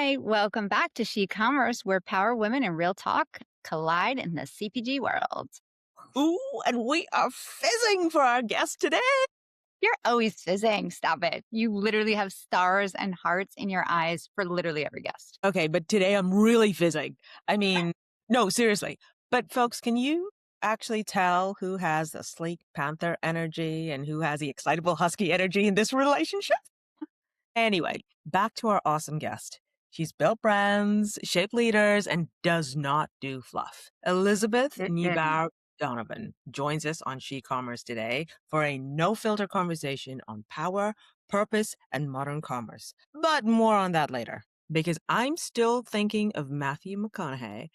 Hi, welcome back to She Commerce, where power women and real talk collide in the CPG world. Ooh, and we are fizzing for our guest today. You're always fizzing. Stop it. You literally have stars and hearts in your eyes for literally every guest. Okay, but today I'm really fizzing. I mean, no, seriously. But folks, can you actually tell who has the sleek panther energy and who has the excitable husky energy in this relationship? Anyway, back to our awesome guest. She's built brands, shaped leaders, and does not do fluff. Elizabeth Mm-mm. Neubauer-Donovan joins us on She Commerce today for a no-filter conversation on power, purpose, and modern commerce. But more on that later, because I'm still thinking of Matthew McConaughey.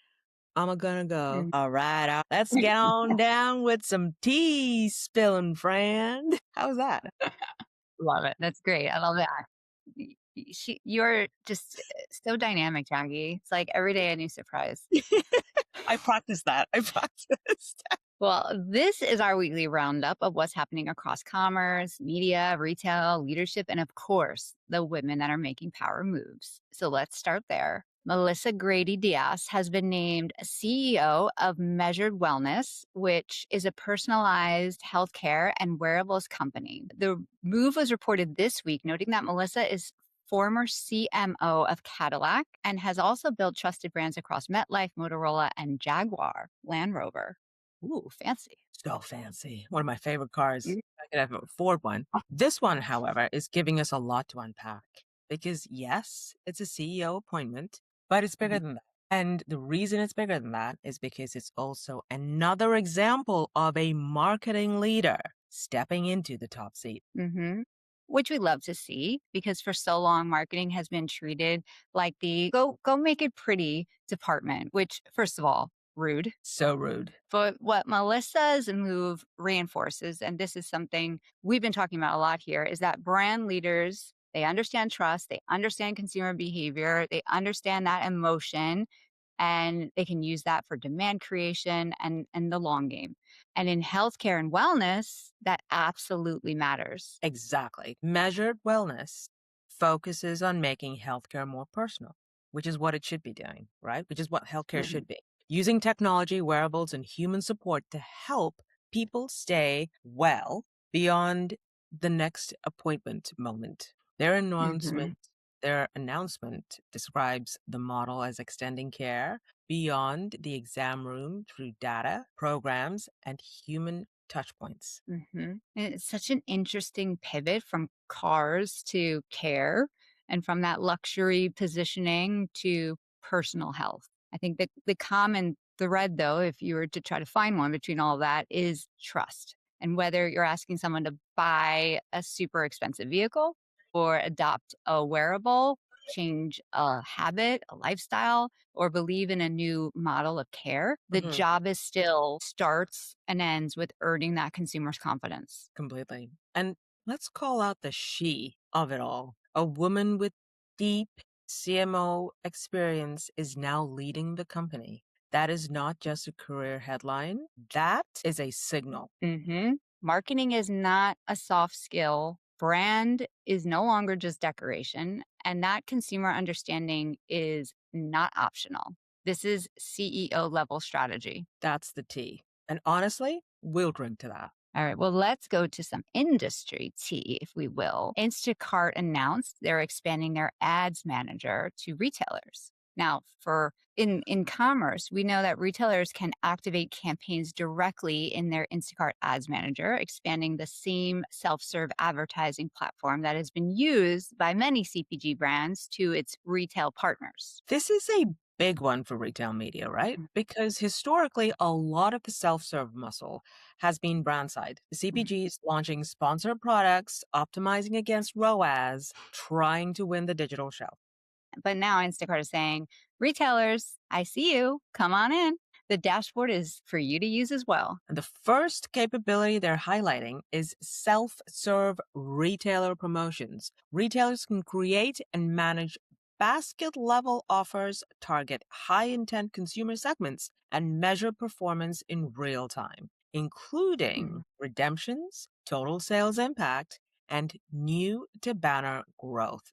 I'm gonna go, all right, let's get on down with some tea spilling, friend. How's that? Love it. That's great. I love that. You're just so dynamic, Jackie. It's like every day a new surprise. I practiced that. I practiced. Well, this is our weekly roundup of what's happening across commerce, media, retail, leadership, and of course, the women that are making power moves. So let's start there. Melissa Grady Diaz has been named CEO of Measured Wellness, which is a personalized healthcare and wearables company. The move was reported this week, noting that Melissa is former CMO of Cadillac and has also built trusted brands across MetLife, Motorola, and Jaguar Land Rover. Ooh, fancy. So fancy. One of my favorite cars. Mm. I could have afford one. This one, however, is giving us a lot to unpack because yes, it's a CEO appointment, but it's bigger Mhm. than that. And the reason it's bigger than that is because it's also another example of a marketing leader stepping into the top seat. Mhm. Which we love to see because for so long marketing has been treated like the go make it pretty department, which first of all, rude. So rude. But what Melissa's move reinforces, and this is something we've been talking about a lot here, is that brand leaders, they understand trust, they understand consumer behavior, they understand that emotion, and they can use that for demand creation and the long game. And in healthcare and wellness, that absolutely matters. Exactly. Measured wellness focuses on making healthcare more personal, which is what it should be doing, right? Which is what healthcare Mhm. should be. Using technology, wearables, and human support to help people stay well beyond the next appointment moment. Mhm. Their announcement describes the model as extending care beyond the exam room through data, programs, and human touch points. Mhm. And it's such an interesting pivot from cars to care and from that luxury positioning to personal health. I think that the common thread, though, if you were to try to find one between all of that, is trust. And whether you're asking someone to buy a super expensive vehicle or adopt a wearable, change a habit, a lifestyle, or believe in a new model of care, the Mhm. job is still starts and ends with earning that consumer's confidence. Completely. And let's call out the she of it all. A woman with deep CMO experience is now leading the company. That is not just a career headline, that is a signal. Marketing is not a soft skill. Brand is no longer just decoration. And that consumer understanding is not optional. This is CEO level strategy. That's the tea. And honestly, we'll drink to that. All right, well, let's go to some industry tea, if we will. Instacart announced they're expanding their ads manager to retailers. Now, for in commerce, we know that retailers can activate campaigns directly in their Instacart ads manager, expanding the same self-serve advertising platform that has been used by many CPG brands to its retail partners. This is a big one for retail media, right? Because historically, a lot of the self serve muscle has been brand side. The CPGs launching sponsored products, optimizing against ROAS, trying to win the digital shelf. But now Instacart is saying, retailers, I see you. Come on in. The dashboard is for you to use as well. And the first capability they're highlighting is self serve retailer promotions. Retailers can create and manage basket level offers, target high intent consumer segments, and measure performance in real time, including Mhm. redemptions, total sales impact, and new to banner growth.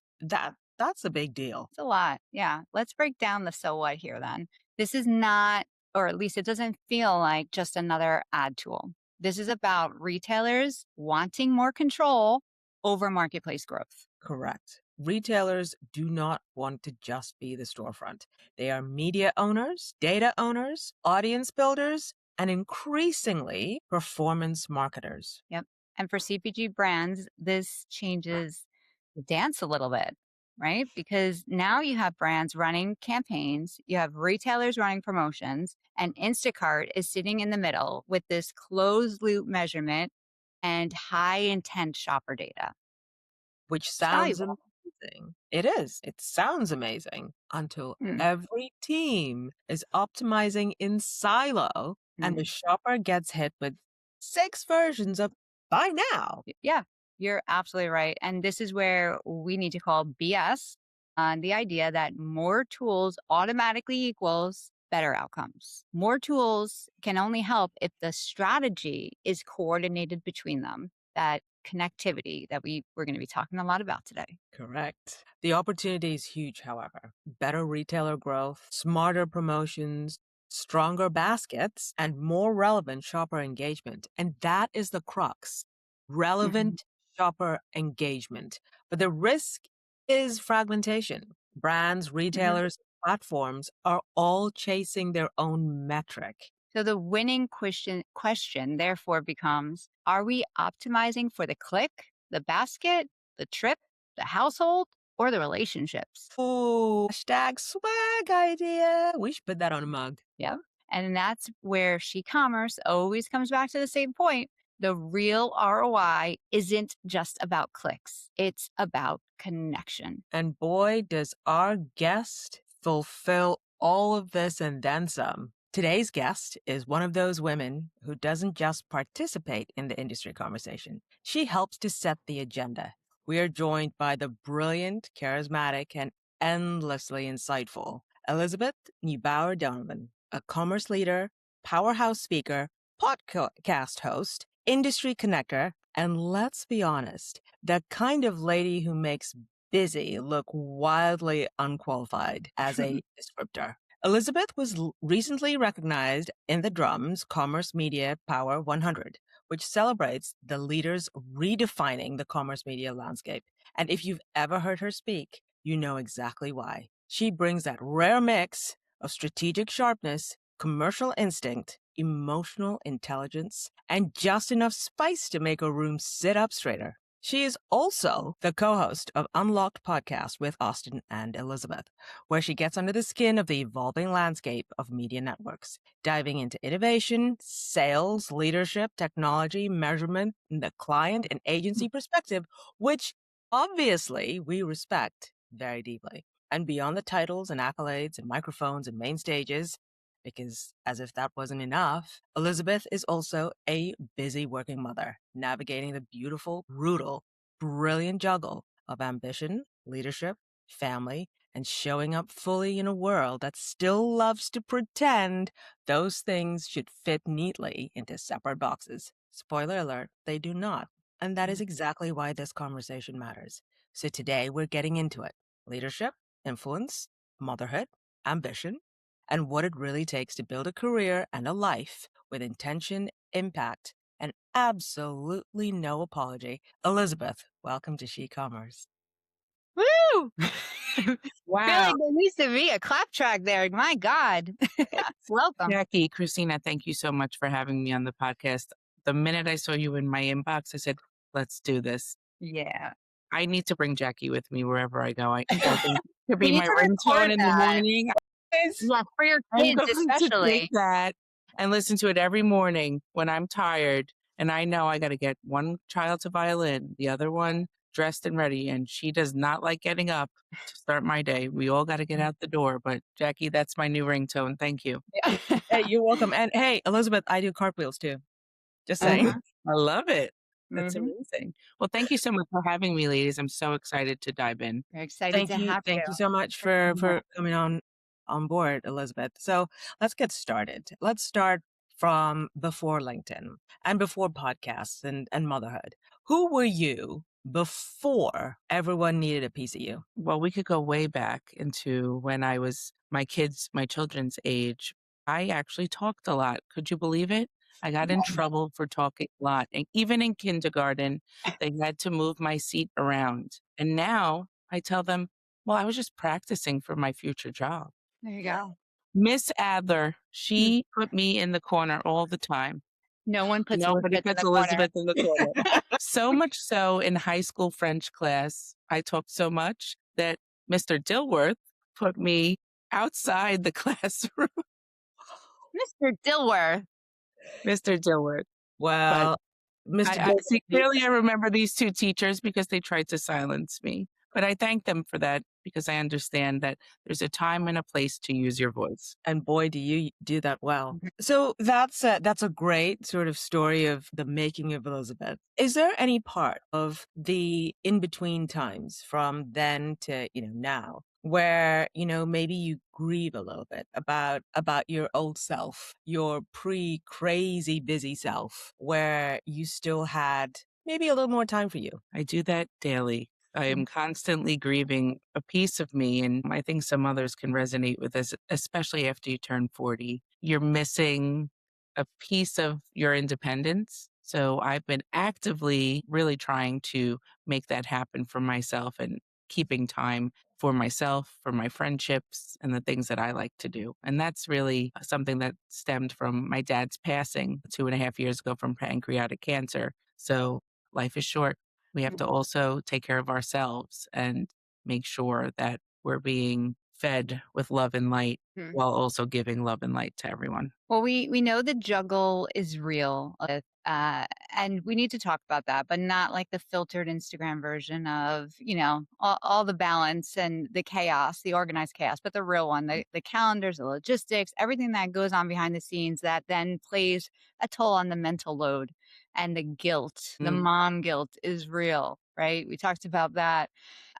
That's a big deal. It's a lot. Yeah. Let's break down the so what here then. This is not, or at least it doesn't feel like just another ad tool. This is about retailers wanting more control over marketplace growth. Correct. Retailers do not want to just be the storefront. They are media owners, data owners, audience builders, and increasingly performance marketers. Yep. And for CPG brands, this changes the dance a little bit, right? Because now you have brands running campaigns, you have retailers running promotions, and Instacart is sitting in the middle with this closed loop measurement and high intent shopper data. Which It's sounds valuable. amazing. It is. It sounds amazing until Mm, every team is optimizing in silo and the mm. shopper gets hit with 6 versions of buy now. Yeah, you're absolutely right. And this is where we need to call BS on the idea that more tools automatically equals better outcomes. More tools can only help if the strategy is coordinated between them, that connectivity that we're going to be talking a lot about today. Correct. The opportunity is huge, however. Better retailer growth, smarter promotions, stronger baskets, and more relevant shopper engagement. And that is the crux Mhm, relevant shopper engagement. But the risk is fragmentation. Brands, mhm. retailers, platforms are all chasing their own metric. So the winning question therefore becomes, are we optimizing for the click, the basket, the trip, the household, or the relationships? Oh, hashtag swag idea. We should put that on a mug. Yep. And that's where she commerce always comes back to the same point. The real ROI isn't just about clicks. It's about connection. And boy, does our guest fulfill all of this and then some. Today's guest is one of those women who doesn't just participate in the industry conversation, she helps to set the agenda. We are joined by the brilliant, charismatic, and endlessly insightful Elizabeth Neubauer-Donovan, a commerce leader, powerhouse speaker, podcast host, industry connector, and let's be honest, the kind of lady who makes busy look wildly unqualified as a descriptor. Elizabeth was recently recognized in the Drums Commerce Media Power 100, which celebrates the leaders redefining the commerce media landscape. And if you've ever heard her speak, you know exactly why. She brings that rare mix of strategic sharpness, commercial instinct, emotional intelligence, and just enough spice to make a room sit up straighter. She is also the co host of Unlocked podcast with Austin and Elizabeth, where she gets under the skin of the evolving landscape of media networks, diving into innovation, sales, leadership, technology, measurement, and the client and agency perspective, which obviously we respect very deeply. And beyond the titles and accolades and microphones and main stages, because as if that wasn't enough, Elizabeth is also a busy working mother, navigating the beautiful, brutal, brilliant juggle of ambition, leadership, family, and showing up fully in a world that still loves to pretend those things should fit neatly into separate boxes. Spoiler alert, they do not. And that is exactly why this conversation matters. So today we're getting into it leadership, influence, motherhood, ambition, and what it really takes to build a career and a life with intention, impact, and absolutely no apology. Elizabeth, welcome to She Commerce. Woo! Feel Wow. like there needs to be a clap track there. My God. Welcome. Jackie, Christina, thank you so much for having me on the podcast. The minute I saw you in my inbox, I said, let's do this. Yeah. I need to bring Jackie with me wherever I go. I think it could We be need my to record ringtone in the that. morning. Yes, Yeah, for your I'm kids going to take especially. that and listen to it every morning when I'm tired. And I know I got to get one child to violin, the other one dressed and ready. And she does not like getting up to start my day. We all got to get out the door. But Jackie, that's my new ringtone. Thank you. Hey, you're welcome. And hey, Elizabeth, I do cartwheels too. Just saying. Uh-huh. I love it. That's Mhm. amazing. Well, thank you so much for having me, ladies. I'm so excited to dive in. We're excited Thank to you. have you. Thank you so much Yeah. for coming on board, Elizabeth. So let's get started. Let's start from before LinkedIn and before podcasts and motherhood. Who were you before everyone needed a piece of you? Well, we could go way back into when I was my children's age. I actually talked a lot. Could you believe it? I got in trouble for talking a lot. And even in kindergarten, they had to move my seat around. And now I tell them, well, I was just practicing for my future job. There you go. Miss Adler, Mm. she put me in the corner all the time. No one puts Nobody Elizabeth in puts the corner. Elizabeth in the corner. So much so in high school French class, I talked so much that Mr. Dilworth put me outside the classroom. Mr. Dilworth. Mr. Dilworth. But Well, Mr. I Dilworth, see clearly I remember these 2 teachers because they tried to silence me. But I thank them for that because I understand that there's a time and a place to use your voice. and boy, do you do that well. So that's a great sort of story of the making of Elizabeth. Is there any part of the in between times from then to now where maybe you grieve a little bit about your old self, your pre crazy busy self, where you still had maybe a little more time for you? I do that daily. I am constantly grieving a piece of me, and I think some others can resonate with this, especially after you turn 40. You're missing a piece of your independence. So I've been actively really trying to make that happen for myself and keeping time for myself, for my friendships, and the things that I like to do. And that's really something that stemmed from my dad's passing 2.5 years ago from pancreatic cancer. So life is short. We have to also take care of ourselves and make sure that we're being fed with love and light Mhm. while also giving love and light to everyone. Well, we know the juggle is real, and we need to talk about that, but not like the filtered Instagram version of all the balance and the chaos, the organized chaos, but the real one, the calendars, the logistics, everything that goes on behind the scenes that then plays a toll on the mental load and the guilt. The Mm. mom guilt is real, right? We talked about that.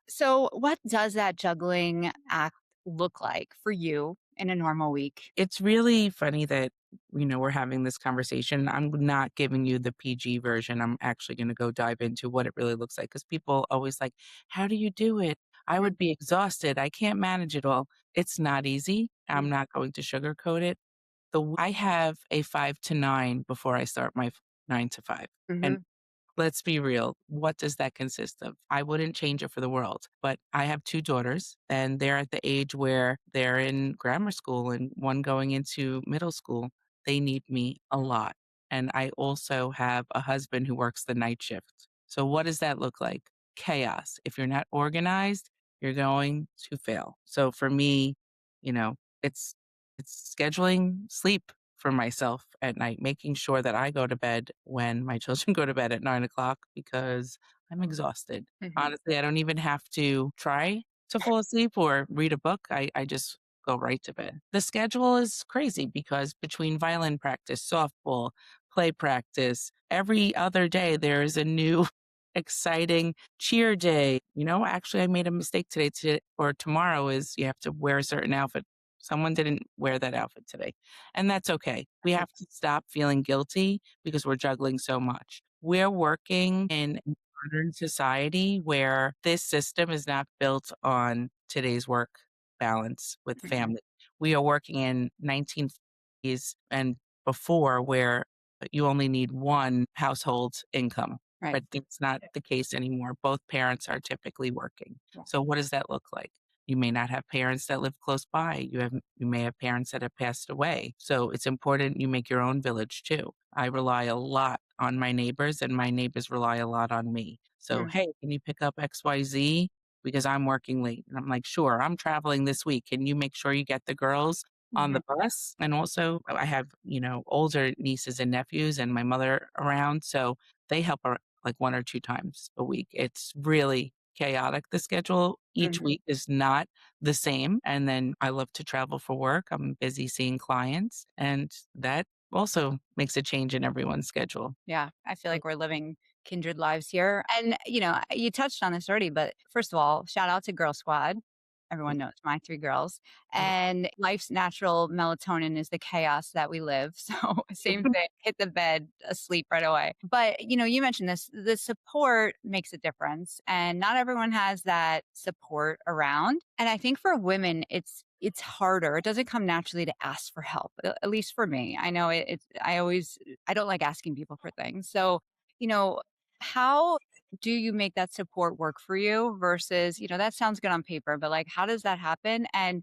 So, what does that juggling act look like for you in a normal week? It's really funny that, we're having this conversation. I'm not giving you the PG version. I'm actually going to go dive into what it really looks like because people always like, how do you do it? I would be exhausted. I can't manage it all. It's not easy. I'm not going to sugarcoat it. I have a 5 to 9 before I start my 9 to 5. And Mhm. let's be real. What does that consist of? I wouldn't change it for the world, but I have 2 daughters and they're at the age where they're in grammar school and one going into middle school. They need me a lot. And I also have a husband who works the night shift. So what does that look like? Chaos. If you're not organized, you're going to fail. So for me, you know, it's it's scheduling sleep for myself at night, making sure that I go to bed when my children go to bed at 9 o'clock because I'm exhausted. Mhm. Honestly, I don't even have to try to fall asleep or read a book. I just go right to bed. The schedule is crazy because between violin practice, softball, play practice, every other day there is a new exciting cheer day. Actually, I made a mistake or tomorrow is you have to wear a certain outfit. Someone didn't wear that outfit today. And that's okay. We have to stop feeling guilty because we're juggling so much. We're working in a modern society where this system is not built on today's work balance with Mhm. family. We are working in 1950s and before where you only need one household income. Right. But that's not the case anymore. Both parents are typically working. Yeah. So what does that look like? You may not have parents that live close by. You may have parents that have passed away. So it's important you make your own village too. I rely a lot on my neighbors and my neighbors rely a lot on me. So, Mm. hey, can you pick up XYZ? Because I'm working late. And I'm like, sure, I'm traveling this week. Can you make sure you get the girls on Mhm. the bus? And also I have, older nieces and nephews and my mother around. So they help like 1 or 2 times a week. It's really chaotic, the schedule. Each Mhm. week is not the same. And then I love to travel for work. I'm busy seeing clients, and that also makes a change in everyone's schedule. Yeah, I feel like we're living kindred lives here. And, you touched on this already, but first of all, shout out to Girl Squad. everyone knows my 3 girls, Mhm. and life's natural melatonin is the chaos that we live. So, same thing, hit the bed, asleep right away. But, you mentioned this, the support makes a difference, and not everyone has that support around. And I think for women, it's harder. It doesn't come naturally to ask for help, at least for me. I know I don't like asking people for things. So, you know, how do you make that support work for you versus, that sounds good on paper, but like, how does that happen? And,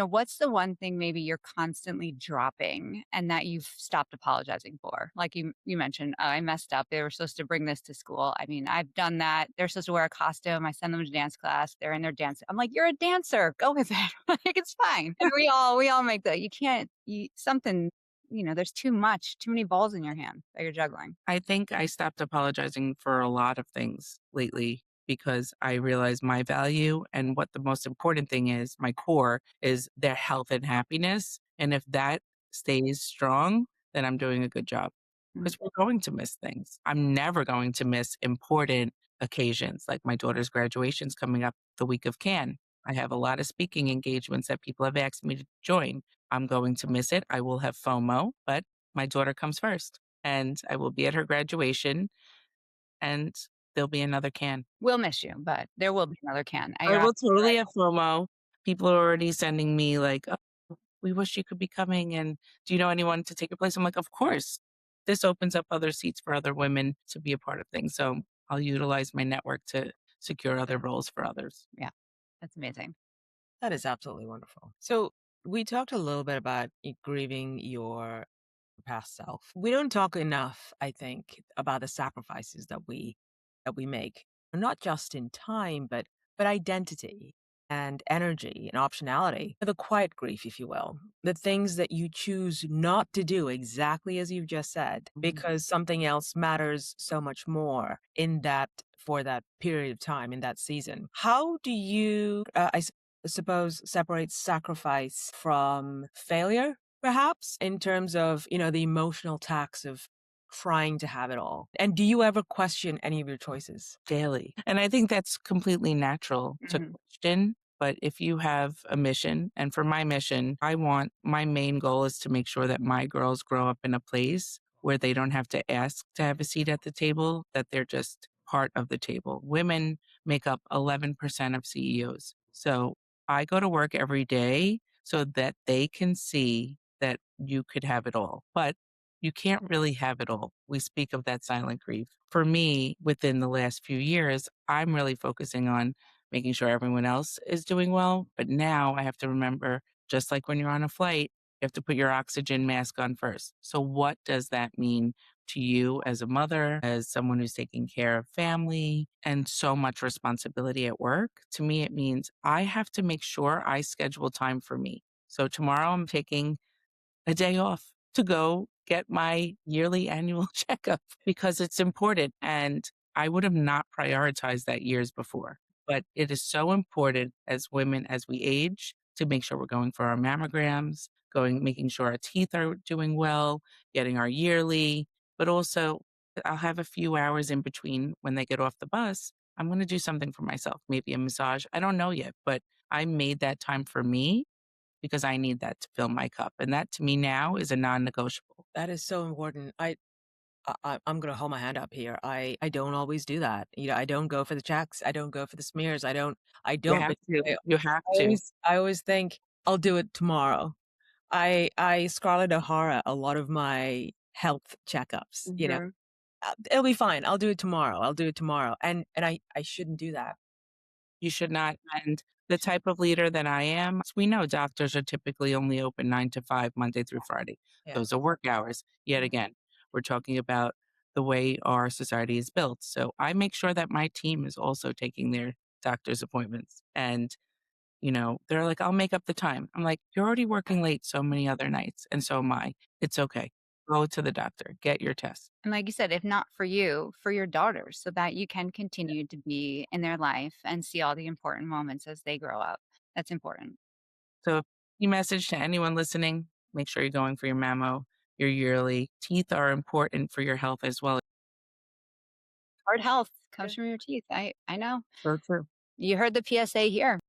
what's the one thing maybe you're constantly dropping and that you've stopped apologizing for? Like you mentioned, "Oh, I messed up. They were supposed to bring this to school." I mean, I've done that. They're supposed to wear a costume. I send them to dance class. They're in their dance. I'm like, you're a dancer. Go with it. Like, it's fine. And we all make that. You can't, something, there's too many balls in your hand that you're juggling. I think I stopped apologizing for a lot of things lately because I realize my value and what the most important thing is, my core is their health and happiness. And if that stays strong, then I'm doing a good job Mm. because we're going to miss things. I'm never going to miss important occasions like my daughter's graduation's coming up the week of Cannes. I have a lot of speaking engagements that people have asked me to join. I'm going to miss it. I will have FOMO, but my daughter comes first and I will be at her graduation, and there'll be another can. We'll miss you, but there will be another can. I You're will absolutely totally right. have FOMO. People are already sending me like, "Oh, we wish you could be coming, and do you know anyone to take your place?" I'm like, "Of course." This opens up other seats for other women to be a part of things, so I'll utilize my network to secure other roles for others. Yeah, that's amazing. That is absolutely wonderful. So we talked a little bit about grieving your past self. We don't talk enough, I think, about the sacrifices that we make, not just in time, but identity and energy and optionality. The quiet grief, if you will, the things that you choose not to do exactly as you've just said, Mhm. because something else matters so much more in that for that period of time in that season. How do you, suppose, separate sacrifice from failure? Perhaps in terms of, the emotional tax of trying to have it all. And do you ever question any of your choices? Daily. And I think that's completely natural to Mhm. question. But if you have a mission, and for my mission, my main goal is to make sure that my girls grow up in a place where they don't have to ask to have a seat at the table, that they're just part of the table. Women make up 11% of CEOs. So I go to work every day so that they can see that you could have it all. But you can't really have it all. We speak of that silent grief. For me, within the last few years, I'm really focusing on making sure everyone else is doing well. But now I have to remember, just like when you're on a flight, you have to put your oxygen mask on first. So, what does that mean to you as a mother, as someone who's taking care of family and so much responsibility at work? To me, it means I have to make sure I schedule time for me. So, tomorrow I'm taking a day off to go get my yearly annual checkup because it's important. And I would have not prioritized that years before. But it is so important as women as we age to make sure we're going for our mammograms, making sure our teeth are doing well, getting our yearly, but also I'll have a few hours in between when they get off the bus. I'm going to do something for myself, maybe a massage. I don't know yet, but I made that time for me because I need that to fill my cup, and that to me now is a non-negotiable. That is so important. I'm gonna hold my hand up here. I don't always do that. I don't go for the checks. I don't go for the smears. I don't You have because to. I You have to. I always think I'll do it tomorrow. I Scarlett O'Hara a lot of my health checkups. Mhm. It'll be fine. I'll do it tomorrow. I'll do it tomorrow. And I shouldn't do that. You should not, and the type of leader that I am, we know doctors are typically only open 9 to 5, Monday through Friday. Yeah. Those are work hours. Yet Mhm. again, we're talking about the way our society is built. So I make sure that my team is also taking their doctor's appointments. And, they're like, I'll make up the time. I'm like, you're already working late so many other nights, and so am I. It's okay. Go to the doctor, get your test. And like you said, if not for you, for your daughters, so that you can continue to be in their life and see all the important moments as they grow up. That's important. So, key message to anyone listening, make sure you're going for your mammo, your yearly. Teeth are important for your health as well. Heart health Yeah. comes from your teeth. I know. So true. You heard the PSA here.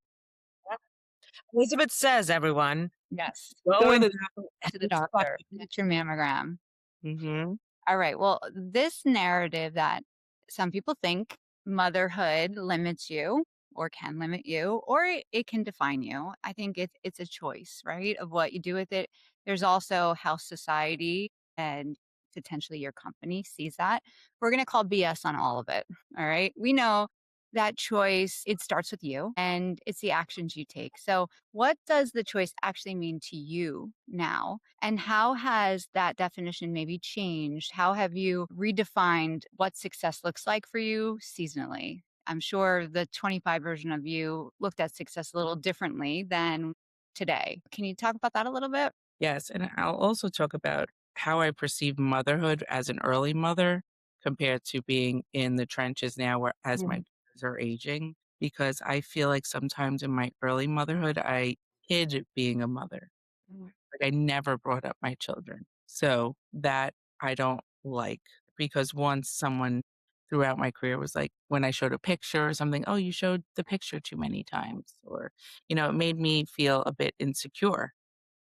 Elizabeth says, everyone, Yes. go Go to to the to the doctor. doctor, get your mammogram. Mhm. All right. Well, this narrative that some people think motherhood limits you or can limit you or it can define you. I think it's a choice, right? Of what you do with it. There's also how society and potentially your company sees that. We're going to call BS on all of it. All right. We know that choice, it starts with you and it's the actions you take. So, what does the choice actually mean to you now? And how has that definition maybe changed? How have you redefined what success looks like for you seasonally? I'm sure the 25 version of you looked at success a little differently than today. Can you talk about that a little bit? Yes, and I'll also talk about how I perceive motherhood as an early mother compared to being in the trenches now where as my Mhm. daughters are aging, because I feel like sometimes in my early motherhood, I hid being a mother. Mhm. Like, I never brought up my children. So that I don't like because once someone throughout my career was like, when I showed a picture or something, "Oh, you showed the picture too many times," or, it made me feel a bit insecure.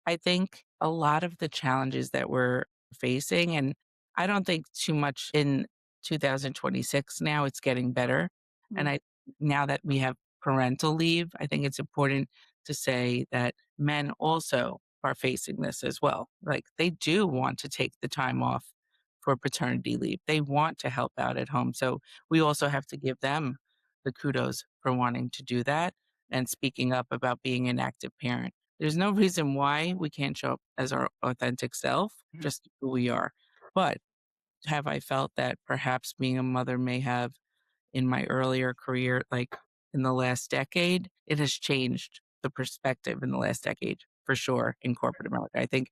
I think a lot of the challenges that we're facing, and I don't think too much in 2026 now, it's getting better. And Mhm. now that we have parental leave, I think it's important to say that men also are facing this as well. Like they do want to take the time off for paternity leave. They want to help out at home. So we also have to give them the kudos for wanting to do that and speaking up about being an active parent. There's no reason why we can't show up as our authentic self, Mhm. just who we are. But have I felt that perhaps being a mother may have in my earlier career, like in the last decade, it has changed the perspective in the last decade for sure in corporate America. I think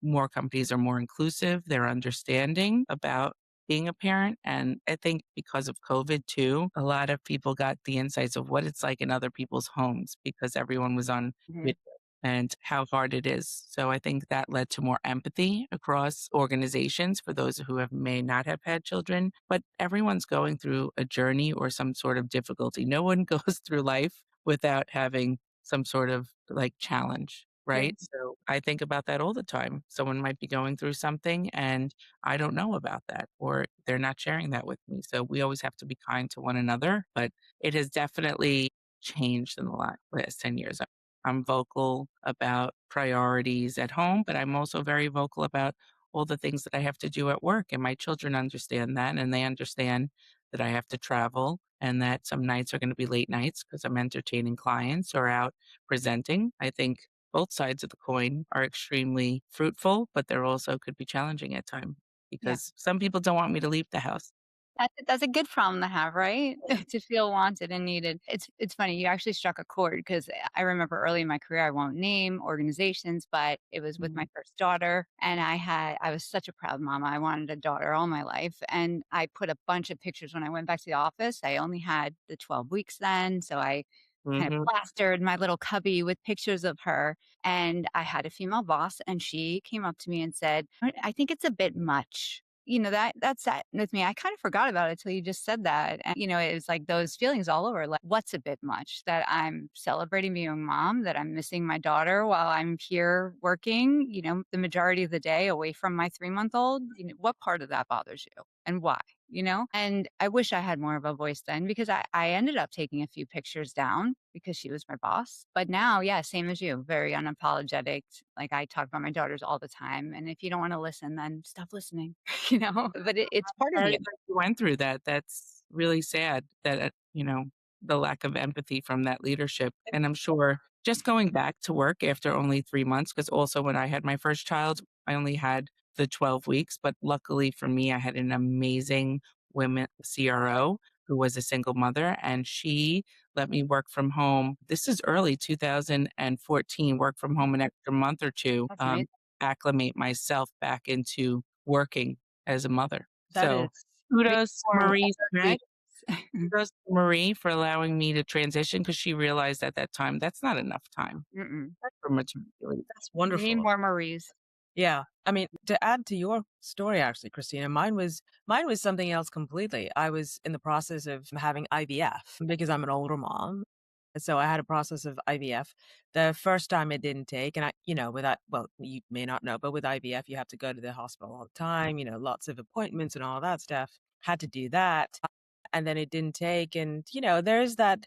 more companies are more inclusive. They're understanding about being a parent. And I think because of COVID too, a lot of people got the insights of what it's like in other people's homes because everyone was on Mhm. video and how hard it is. So I think that led to more empathy across organizations for those who may not have had children. But everyone's going through a journey or some sort of difficulty. No one goes through life without having some sort of like challenge, Yeah. right? So I think about that all the time. Someone might be going through something and I don't know about that, or they're not sharing that with me. So we always have to be kind to one another. But it has definitely changed in the last 10 years. I'm vocal about priorities at home, but I'm also very vocal about all the things that I have to do at work. And my children understand that. And they understand that I have to travel and that some nights are going to be late nights because I'm entertaining clients or out presenting. I think both sides of the coin are extremely fruitful, but they're also could be challenging at times Yeah. because some people don't want me to leave the house. That's a good problem to have, right? To feel wanted and needed. It's funny, you actually struck a chord because I remember early in my career, I won't name organizations, but it was with my Mhm. first daughter, and I was such a proud mama. I wanted a daughter all my life, and I put a bunch of pictures when I went back to the office. I only had the 12 weeks then, so I kind of Mhm. plastered my little cubby with pictures of her, and I had a female boss, and she came up to me and said, I think it's a bit much." That's that with me. I kind of forgot about it till you just said that. And, it was like those feelings all over, like, what's a bit much? That I'm celebrating being a mom, that I'm missing my daughter while I'm here working, the majority of the day away from my 3-month-old. What part of that bothers you and why? And I wish I had more of a voice then because I ended up taking a few pictures down because she was my boss. But now, yeah, same as you, very unapologetic. Like I talk about my daughters all the time. And if you don't want to listen, then stop listening, but it's part of Sorry you. that you went through that. That's really sad that, the lack of empathy from that leadership. And I'm sure just going back to work after only 3 months, because also when I had my first child, I only had the 12 weeks, but luckily for me, I had an amazing women CRO who was a single mother, and she let me work from home. This is early 2014, work from home an extra month or 2, That's amazing. acclimate myself back into working as a mother. That is So Big kudos, warm Marie, weather kudos to Marie for allowing me to transition because she realized at that time that's not enough time Mm-mm. for maternity leave. that's We need wonderful. more Maries. Yeah. I mean, to add to your story, actually, Christina, mine was something else completely. I was in the process of having IVF because I'm an older mom. So I had a process of IVF. The first time it didn't take, and with that, well, you may not know, but with IVF, you have to go to the hospital all the time, lots of appointments and all that stuff. Had to do that. And then it didn't take. And, there's that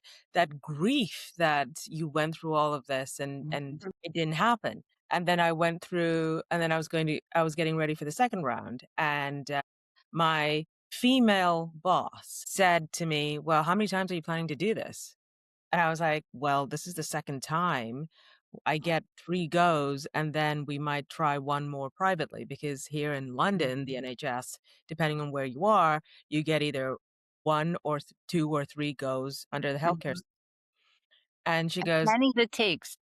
grief that you went through all of this and Mhm. it didn't happen. And then I went through, and then I was getting ready for the second round. And my female boss said to me, "Well, how many times are you planning to do this?" And I was like, "Well, this is the second time. I get 3 goes, and then we might try 1 more privately," because here in London, the NHS, depending on where you are, you get either 1 or 2 or 3 goes under the healthcare Mhm. system. And she As goes many as it takes.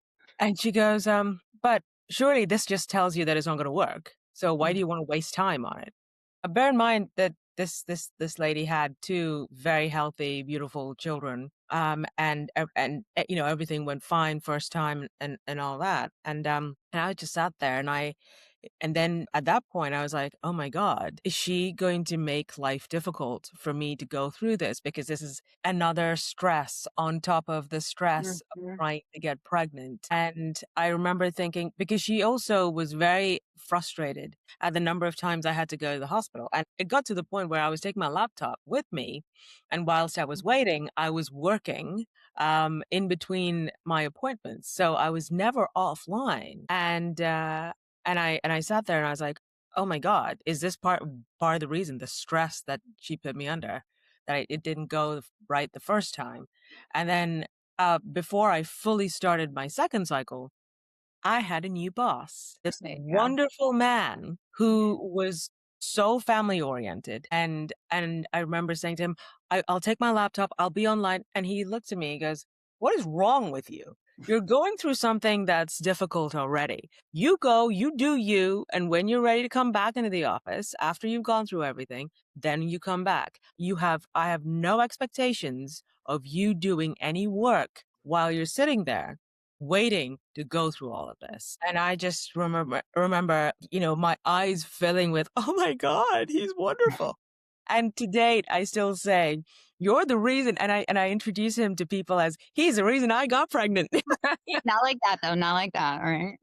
"But surely this just tells you that it's not gonna work. So why do Mhm. you wanna waste time on it?" Bear in mind that this lady had 2 very healthy, beautiful children, everything went fine first time and all that, and I just sat there and then at that point, I was like, "Oh my god, is she going to make life difficult for me to go through this? Because this is another stress on top of the stress of Mhm. trying to get pregnant." And I remember thinking because she also was very frustrated at the number of times I had to go to the hospital. And it got to the point where I was taking my laptop with me. And whilst I was waiting, I was working in between my appointments. So I was never offline. And I sat there and I was like, "Oh my God, is this part of the reason, the stress that she put me under, that it didn't go right the first time?" And then before I fully started my second cycle, I had a new boss, this There you go. wonderful man who was so family oriented. And I remember saying to him, I'll take my laptop, I'll be online. And he looked at me, he goes, "What is wrong with you? You're going through something that's difficult already. You go, you do you, and when you're ready to come back into the office, after you've gone through everything, then you come back. I have no expectations of you doing any work while you're sitting there waiting to go through all of this." And I just remember, my eyes filling with, "Oh my God, he's wonderful." And to date, I still say, "You're the reason." And I introduce him to people as, "He's the reason I got pregnant." Not like that, though, not like that, alright?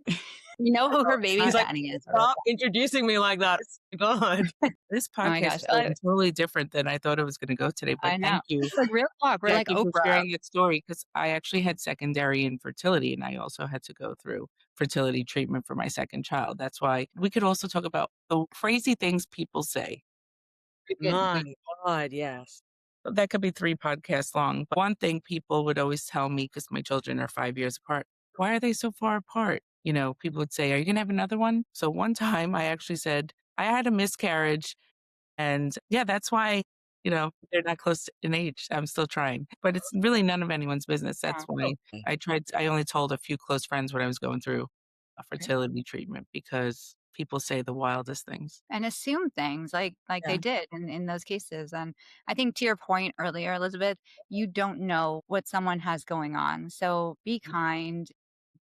You know who her baby He's like, daddy is, right? "Stop introducing me like that. Oh my God." This Oh my podcast gosh, is going totally different than I thought it was gonna go today, but I know. thank you, It's like real talk, we're like Jackie, for Oprah. sharing that story because I actually had secondary infertility, and I also had to go through fertility treatment for my second child. That's why we could also talk about the crazy things people say. We could My we God, yes. that could be 3 podcasts long. But one thing people would always tell me because my children are 5 years apart, "Why are they so far apart?" People would say, "Are you gonna have another one?" So one time I actually said, "I had a miscarriage, and yeah, that's why, they're not close in age. I'm still trying." But it's really none of anyone's business. That's why Okay. I only told a few close friends when I was going through a fertility treatment because people say the wildest things. And assume things like they Yeah, did in those cases, and I think to your point earlier, Elizabeth, you don't know what someone has going on, so be kind,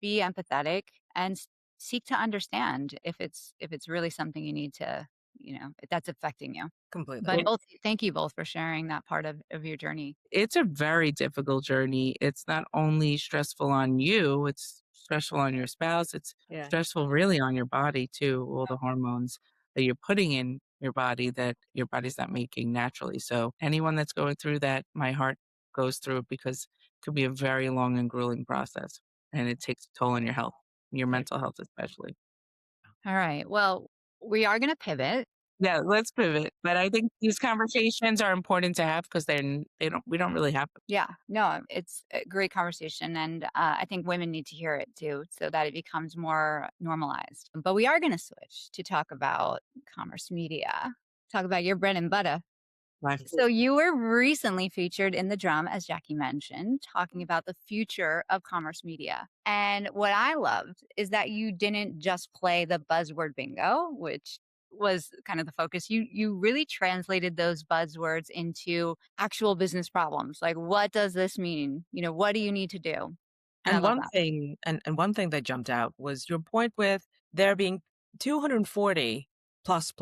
be empathetic, and seek to understand if it's really something you need to, if that's affecting you. completely. But both thank you both for sharing that part of your journey. It's a very difficult journey. It's not only stressful on you, it's stressful on your spouse. It's Yeah, stressful really on your body too, all the hormones that you're putting in your body that your body's not making naturally. So anyone that's going through that, my heart goes through it because it could be a very long and grueling process and it takes a toll on your health, your I mental health especially. All right. Well, we are gonna pivot. Yeah, let's pivot. But I think these conversations are important to have because they don't we don't really have them. Yeah, no, it's a great conversation, and I think women need to hear it too, so that it becomes more normalized. But we are going to switch to talk about commerce media, talk about your bread and butter. Life. So you were recently featured in the drum, as Jackie mentioned, talking about the future of commerce media. And what I loved is that you didn't just play the buzzword bingo, which was kind of the focus. You really translated those buzzwords into actual business problems. Like, what does this mean? What do you need to do? And I And love one that. thing and one thing that jumped out was your point with there being 240 plus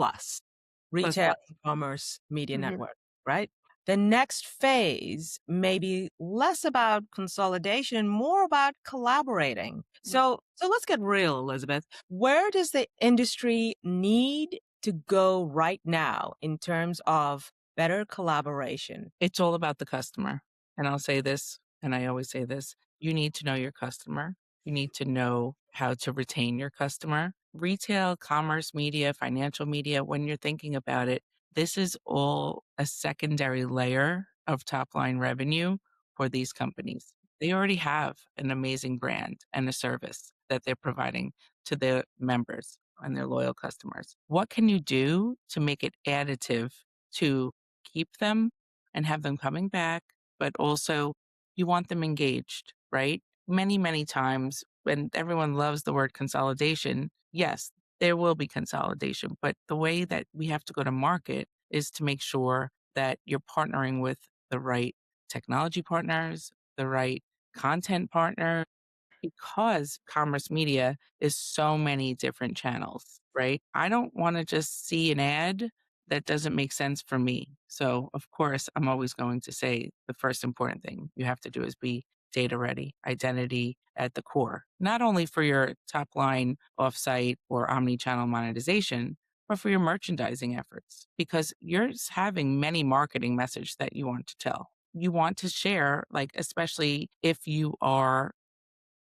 Plus, retail plus. commerce media Mhm. network, right? The next phase may be less about consolidation, more about collaborating. So let's get real, Elizabeth. Where does the industry need to go right now in terms of better collaboration? It's all about the customer. And I'll say this, and I always say this, you need to know your customer. You need to know how to retain your customer. Retail, commerce, media, financial media, when you're thinking about it, this is all a secondary layer of top line revenue for these companies. They already have an amazing brand and a service that they're providing to their members and their loyal customers. What can you do to make it additive to keep them and have them coming back, but also you want them engaged, right? Many, many times when everyone loves the word consolidation, yes, there will be consolidation, but the way that we have to go to market is to make sure that you're partnering with the right technology partners, the right content partners, because commerce media is so many different channels, right? I don't want to just see an ad that doesn't make sense for me. So, of course, I'm always going to say the first important thing you have to do is be data ready, identity at the core, not only for your top line offsite or omni channel monetization, but for your merchandising efforts, because you're having many marketing messages that you want to tell. You want to share, like, especially if you are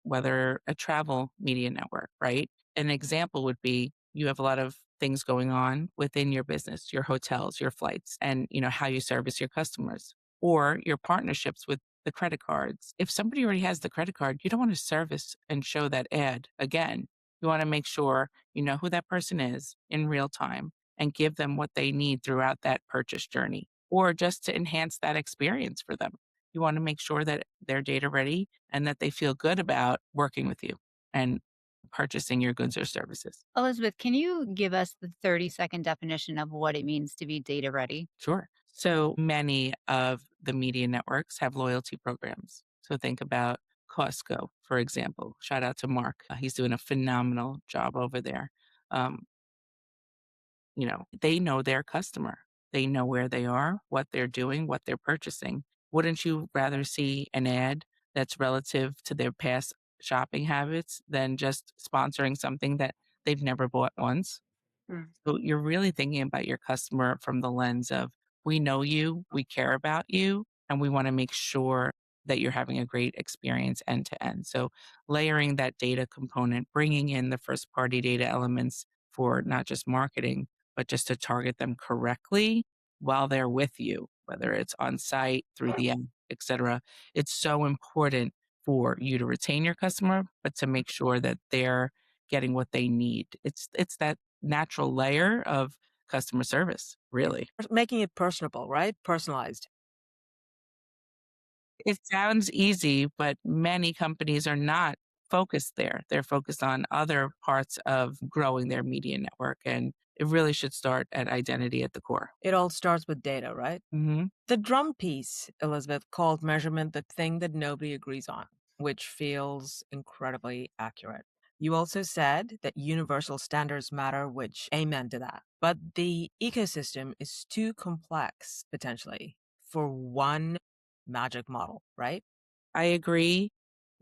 whether a travel media network, right? An example would be you have a lot of things going on within your business, your hotels, your flights, and how you service your customers or your partnerships with the credit cards. If somebody already has the credit card, you don't want to service and show that ad again. You want to make sure you know who that person is in real time and give them what they need throughout that purchase journey or just to enhance that experience for them. You want to make sure that they're data ready and that they feel good about working with you and purchasing your goods or services. Elizabeth, can you give us the 30-second definition of what it means to be data ready? Sure. So many of the media networks have loyalty programs. So think about Costco, for example. Shout out to Mark. He's doing a phenomenal job over there. Um, they know their customer. They know where they are, what they're doing, what they're purchasing. Wouldn't you rather see an ad that's relative to their past shopping habits than just sponsoring something that they've never bought once? Mm. So you're really thinking about your customer from the lens of, we know you, we care about you, and we want to make sure that you're having a great experience end to end. So layering that data component, bringing in the first party data elements for not just marketing, but just to target them correctly while they're with you, whether it's on site, through the app, et cetera. It's so important for you to retain your customer, but to make sure that they're getting what they need. It's that natural layer of customer service, really. Making it personable, right? Personalized. It sounds easy, but many companies are not focused there. They're focused on other parts of growing their media network, and it really should start at identity at the core. It all starts with data, right? Mhm. The drum piece, Elizabeth, called measurement the thing that nobody agrees on, which feels incredibly accurate. You also said that universal standards matter, which amen to that. But the ecosystem is too complex, potentially, for one magic model, right? I agree.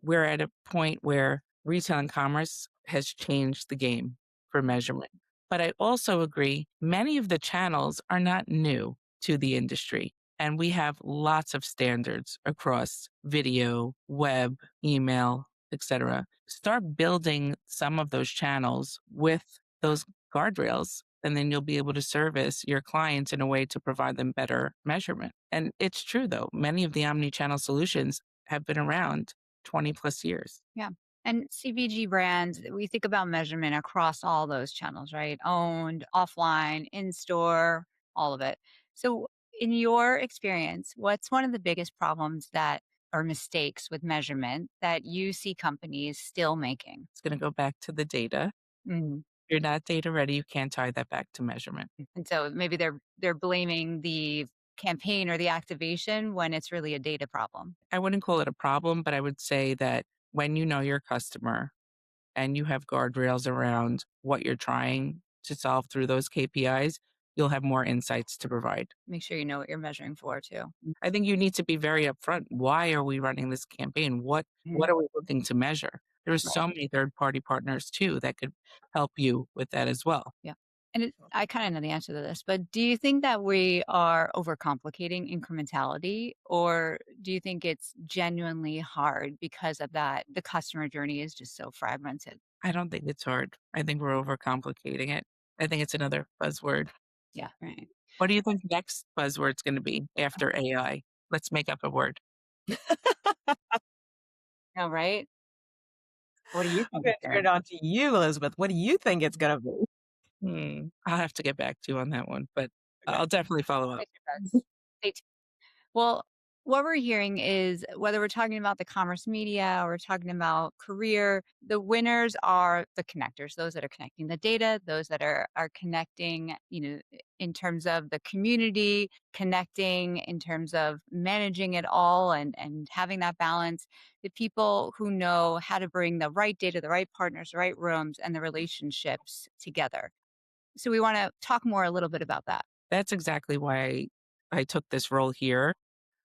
We're at a point where retail and commerce has changed the game for measurement. But I also agree many of the channels are not new to the industry. And we have lots of standards across video, web, email, etc. Start building some of those channels with those guardrails, and then you'll be able to service your clients in a way to provide them better measurement. And it's true, though, many of the omni channel solutions have been around 20 plus years. Yeah. And CPG brands, we think about measurement across all those channels, right? Owned, offline, in store, all of it. So, in your experience, what's one of the biggest problems that or mistakes with measurement that you see companies still making? It's going to go back to the data. Mhm. If you're not data ready, you can't tie that back to measurement. And so maybe they're blaming the campaign or the activation when it's really a data problem. I wouldn't call it a problem, but I would say that when you know your customer and you have guardrails around what you're trying to solve through those KPIs, you'll have more insights to provide. Make sure you know what you're measuring for too. I think you need to be very upfront. Why are we running this campaign? What Mhm. are we looking to measure? There's Right. so many third party partners too that could help you with that as well. Yeah. I kind of know the answer to this, but do you think that we are overcomplicating incrementality, or do you think it's genuinely hard because of that? The customer journey is just so fragmented. I don't think it's hard. I think we're overcomplicating it. I think it's another buzzword. Yeah. Right. What do you think the next buzzword's gonna be after AI? Let's make up a word. No, right? What do you I'm think gonna it's gonna turn it on to you, Elizabeth. What do you think it's gonna be? I'll have to get back to you on that one, but Okay. I'll definitely follow up. Place your bets. Stay tuned. Well, what we're hearing is whether we're talking about the commerce media or we're talking about career, the winners are the connectors, those that are connecting the data, those that are connecting, in terms of the community, connecting in terms of managing it all and having that balance. The people who know how to bring the right data, the right partners, the right rooms, and the relationships together. So we want to talk more a little bit about that. That's exactly why I took this role here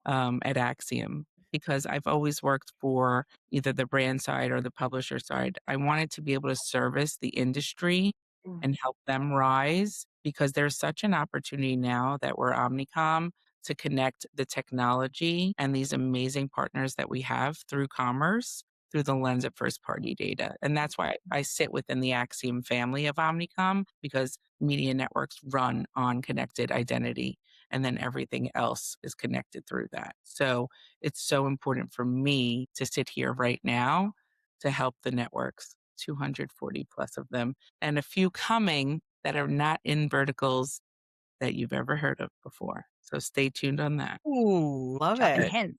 at Axiom because I've always worked for either the brand side or the publisher side. I wanted to be able to service the industry Mm. and help them rise because there's such an opportunity now that we're Omnicom to connect the technology and these amazing partners that we have through commerce through the lens of first party data. And that's why I sit within the Axiom family of Omnicom because media networks run on connected identity and then everything else is connected through that. So it's so important for me to sit here right now to help the networks, 240 plus of them, and a few coming that are not in verticals that you've ever heard of before. So stay tuned on that. Ooh, love Dropping it. hints.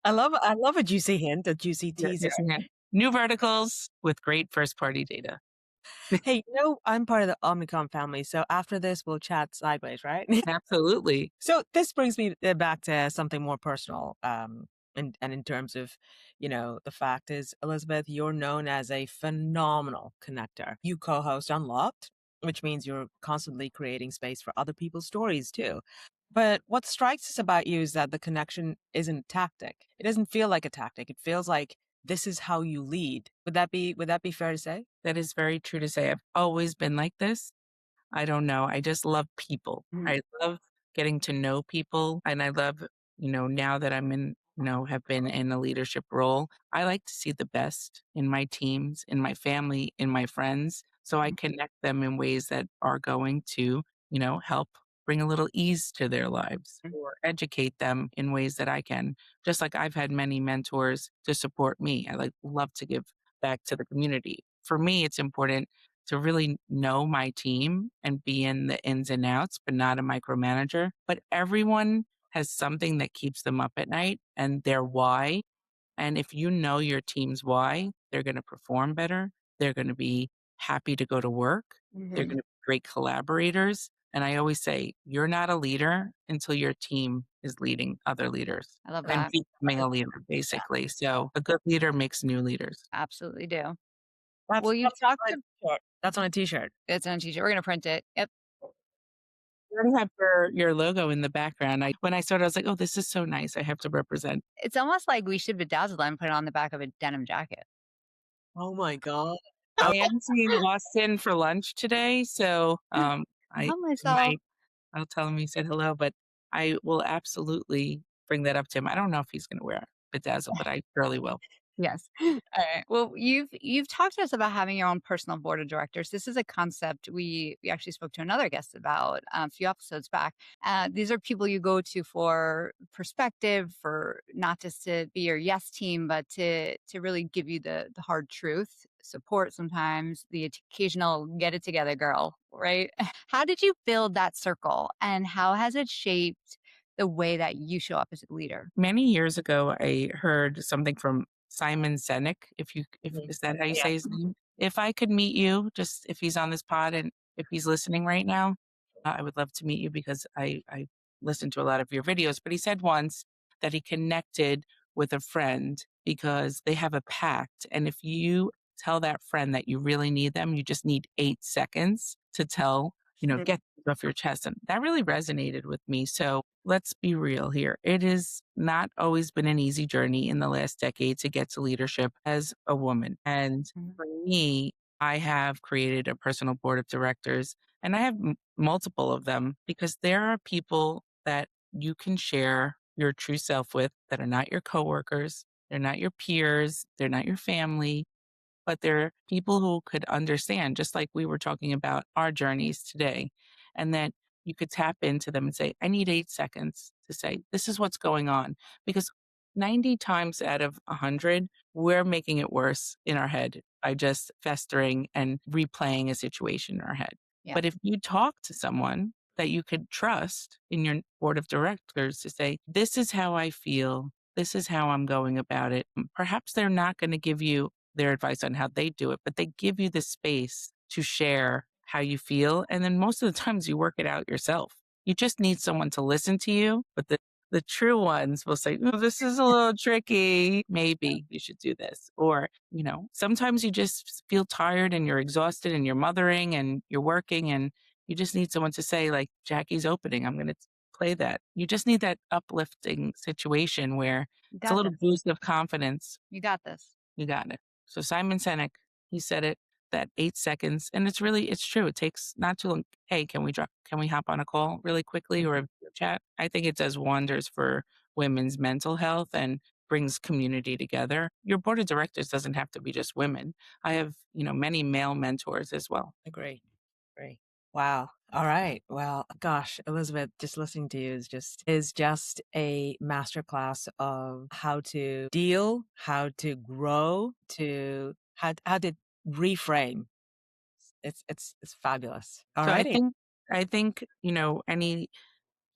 I love a juicy hint, a juicy Yeah, teaser. yes, yeah. New verticals with great first party data. Hey, I'm part of the Omnicom family, so after this, we'll chat sideways, right? Absolutely. So this brings me back to something more personal. And in terms of, the fact is, Elizabeth, you're known as a phenomenal connector. You co-host Unlocked, which means you're constantly creating space for other people's stories too. But what strikes us about you is that the connection isn't tactic. It doesn't feel like a tactic. It feels like this is how you lead. Would that be fair to say? That is very true to say. I've always been like this. I don't know. I just love people. Mhm. I love getting to know people. And I love, now that I'm in, have been in a leadership role, I like to see the best in my teams, in my family, in my friends. So I connect them in ways that are going to, help bring a little ease to their lives Mhm. or educate them in ways that I can. Just like I've had many mentors to support me. I love to give back to the community. For me, it's important to really know my team and be in the ins and outs, but not a micromanager. But everyone has something that keeps them up at night and their why. And if you know your team's why, they're going to perform better. They're going to be happy to go to work. They're Mhm. going to be great collaborators. And I always say, you're not a leader until your team is leading other leaders I love and that. becoming a leader, Yeah, basically. So a good leader makes new leaders. absolutely do. That's Well, you've that's talked on a to t-shirt. That's on a t-shirt. it's on a t-shirt. We're gonna print it. Yep. You already have your logo in the background. When I started, I was like, "Oh, this is so nice. I have to represent." It's almost like we should bedazzle that and put it on the back of a denim jacket. Oh my God. I I am seeing Austin for lunch today, so, I Love myself. might I'll tell him you said hello, but I will absolutely bring that up to him. I don't know if he's gonna wear bedazzle, but I surely will. Yes. All right. Well, you've talked to us about having your own personal board of directors. This is a concept we actually spoke to another guest about a few episodes back. These are people you go to for perspective, for not just to be your yes team, but to really give you the hard truth, support sometimes, the occasional get it together girl, right? How did you build that circle, and how has it shaped the way that you show up as a leader? Many years ago, I heard something from Simon Sinek, if Mhm. is that how you Yeah. say his name? If I could meet you, just if he's on this pod and if he's listening right now, I would love to meet you because I listened to a lot of your videos. But he said once that he connected with a friend because they have a pact. And if you tell that friend that you really need them, you just need 8 seconds to tell, Mhm. get off your chest. And that really resonated with me. So let's be real here. It has not always been an easy journey in the last decade to get to leadership as a woman. And Mhm. for me, I have created a personal board of directors, and I have multiple of them because there are people that you can share your true self with that are not your coworkers, they're not your peers, they're not your family, but they're people who could understand, just like we were talking about our journeys today, and that you could tap into them and say, I need 8 seconds to say, this is what's going on. Because 90 times out of 100, we're making it worse in our head by just festering and replaying a situation in our head. Yeah. But if you talk to someone that you could trust in your board of directors to say, this is how I feel, this is how I'm going about it, perhaps they're not going to give you their advice on how they do it, but they give you the space to share how you feel. And then most of the times you work it out yourself. You just need someone to listen to you, but the true ones will say, oh, this is a little tricky. Maybe you should do this. Or, sometimes you just feel tired and you're exhausted and you're mothering and you're working and you just need someone to say, like, Jackie's opening, I'm going to play that. You just need that uplifting situation where You it's a got little this. boost of confidence. You got this. You got it. So Simon Sinek, he said it, that 8 seconds. And it's true. It takes not too long. Hey, can we hop on a call really quickly or a video chat? I think it does wonders for women's mental health and brings community together. Your board of directors doesn't have to be just women. I have, many male mentors as well. Agree. Agree. Wow. All right. Well, gosh, Elizabeth, just listening to you is just a masterclass of how to deal, how to grow, to how to reframe. It's fabulous. All So righty. I think, any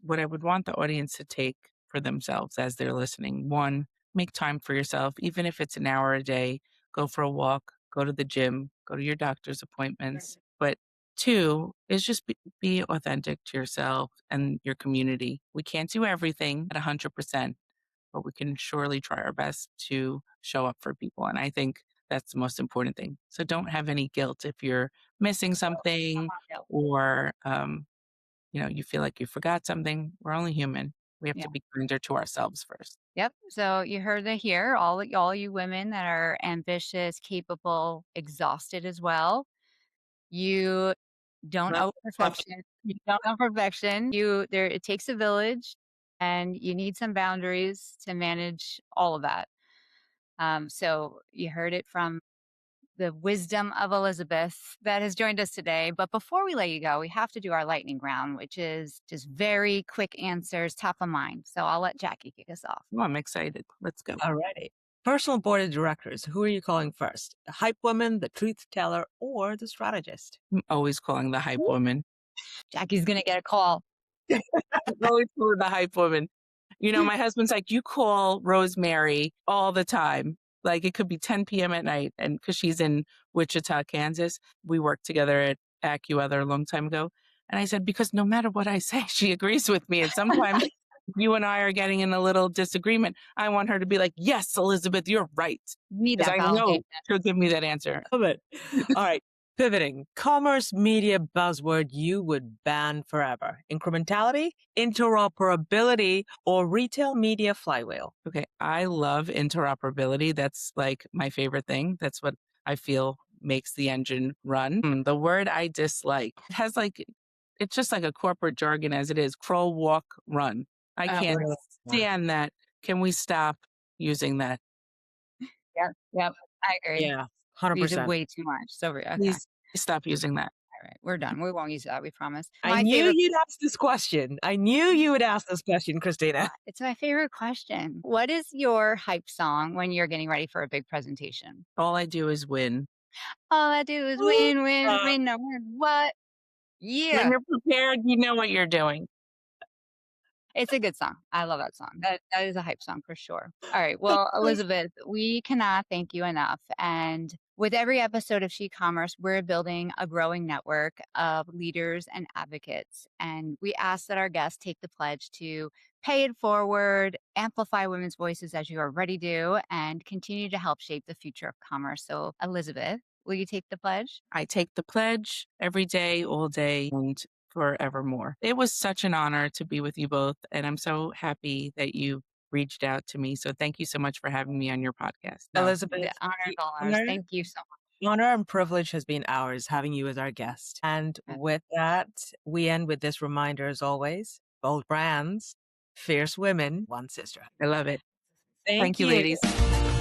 what I would want the audience to take for themselves as they're listening. One, make time for yourself, even if it's an hour a day. Go for a walk, go to the gym, go to your doctor's appointments. But two is just be authentic to yourself and your community. We can't do everything at 100%, but we can surely try our best to show up for people. And I think that's the most important thing. So don't have any guilt if you're missing something Yeah. or, you feel like you forgot something. We're only human. We have Yeah. to be kinder to ourselves first. Yep. So you heard it here, all you women that are ambitious, capable, exhausted as well. You don't Well, owe perfection. You don't owe perfection. It takes a village and you need some boundaries to manage all of that. So you heard it from the wisdom of Elizabeth that has joined us today. But before we let you go, we have to do our lightning round, which is just very quick answers, top of mind. So I'll let Jackie kick us off. Oh, I'm excited. Let's go. all righty. Personal board of directors. Who are you calling first? The hype woman, the truth teller, or the strategist? I'm always calling the hype woman. Jackie's going to get a call. I'm always calling the hype woman. My husband's like, you call Rosemary all the time. Like it could be 10 p.m. at night. And because she's in Wichita, Kansas, we worked together at AccuWeather a long time ago. And I said, because no matter what I say, she agrees with me. And sometimes you and I are getting in a little disagreement. I want her to be like, yes, Elizabeth, you're right. Need Because that I know validation. she'll give me that answer. Love it. All right. Pivoting. Commerce media buzzword you would ban forever. Incrementality, interoperability, or retail media flywheel. Okay, I love interoperability. That's like my favorite thing. That's what I feel makes the engine run. The word I dislike, it's just like a corporate jargon as it is crawl, walk, run. I can't Really? stand that. Can we stop using that? Yep. Yep. I agree. Yeah, We use it 100%. way too much. So, okay. Please stop using that. All right. We're done. We won't use that. We promise. I My knew favorite. you'd ask this question. I knew you would ask this question, Christina. It's my favorite question. What is your hype song when you're getting ready for a big presentation? All I do is win. All I do is win, win, win, no matter what. When Yeah. you're prepared, you know what you're doing. It's a good song. I love that song. That is a hype song for sure. All right. Well, Elizabeth, we cannot thank you enough. And with every episode of She Commerce, we're building a growing network of leaders and advocates. And we ask that our guests take the pledge to pay it forward, amplify women's voices as you already do, and continue to help shape the future of commerce. So, Elizabeth, will you take the pledge? I take the pledge every day, all day. And forevermore. It was such an honor to be with you both, and I'm so happy that you reached out to me. So thank you so much for having me on your podcast. No, the Elizabeth, honor is the all ours. honor, Thank you so honor and privilege has been ours having you as our guest. And much. with that, we end with this reminder as always, bold brands, fierce women, one sisterhood. I love it. Thank Thank you, you. ladies.